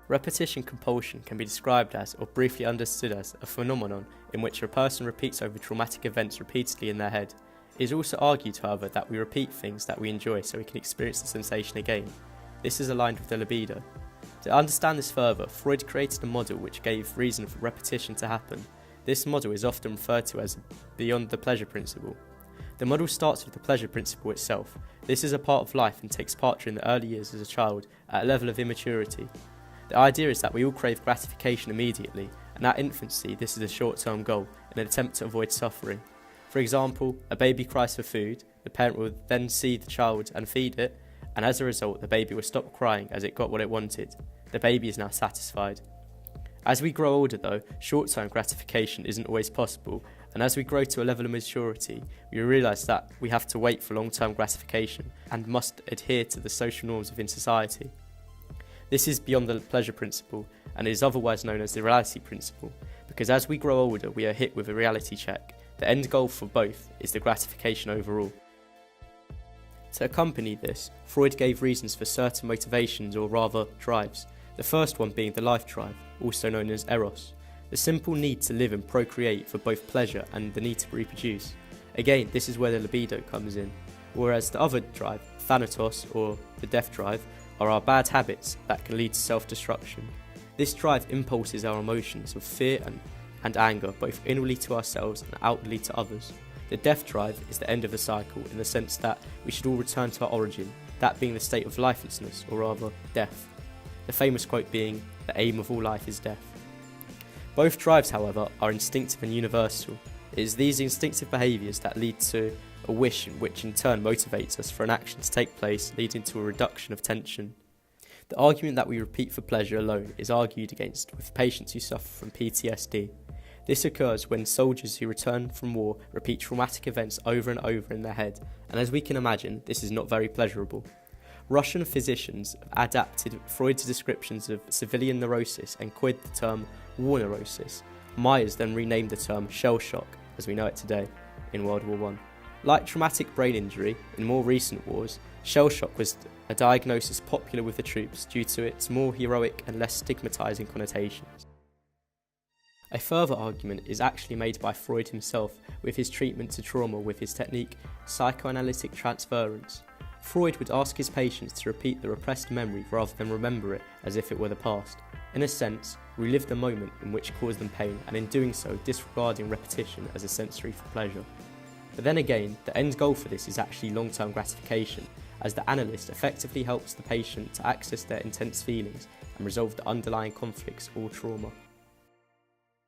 Repetition compulsion can be described as, or briefly understood as, a phenomenon in which a person repeats over traumatic events repeatedly in their head. It is also argued, however, that we repeat things that we enjoy so we can experience the sensation again. This is aligned with the libido. To understand this further, Freud created a model which gave reason for repetition to happen. This model is often referred to as beyond the pleasure principle. The model starts with the pleasure principle itself. This is a part of life and takes part during the early years as a child at a level of immaturity. The idea is that we all crave gratification immediately, and at infancy this is a short-term goal, an attempt to avoid suffering. For example, a baby cries for food, the parent will then see the child and feed it, and as a result the baby will stop crying as it got what it wanted. The baby is now satisfied. As we grow older though, short-term gratification isn't always possible, and as we grow to a level of maturity, we realise that we have to wait for long-term gratification and must adhere to the social norms within society. This is beyond the pleasure principle and is otherwise known as the reality principle, because as we grow older we are hit with a reality check. The end goal for both is the gratification overall. To accompany this, Freud gave reasons for certain motivations, or rather drives, the first one being the life drive, also known as eros, the simple need to live and procreate for both pleasure and the need to reproduce. Again, this is where the libido comes in, whereas the other drive, thanatos, or the death drive, are our bad habits that can lead to self-destruction. This drive impulses our emotions of fear and anger, both inwardly to ourselves and outwardly to others. The death drive is the end of the cycle in the sense that we should all return to our origin, that being the state of lifelessness, or rather, death. The famous quote being, "The aim of all life is death." Both drives, however, are instinctive and universal. It is these instinctive behaviours that lead to a wish, which in turn motivates us for an action to take place, leading to a reduction of tension. The argument that we repeat for pleasure alone is argued against with patients who suffer from PTSD. This occurs when soldiers who return from war repeat traumatic events over and over in their head, and as we can imagine, this is not very pleasurable. Russian physicians adapted Freud's descriptions of civilian neurosis and coined the term war neurosis. Myers then renamed the term shell shock, as we know it today, in World War I. Like traumatic brain injury in more recent wars, shell shock was a diagnosis popular with the troops due to its more heroic and less stigmatising connotations. A further argument is actually made by Freud himself with his treatment to trauma with his technique psychoanalytic transference. Freud would ask his patients to repeat the repressed memory rather than remember it as if it were the past. In a sense, relive the moment in which caused them pain, and in doing so disregarding repetition as a sensory for pleasure. But then again, the end goal for this is actually long-term gratification, as the analyst effectively helps the patient to access their intense feelings and resolve the underlying conflicts or trauma.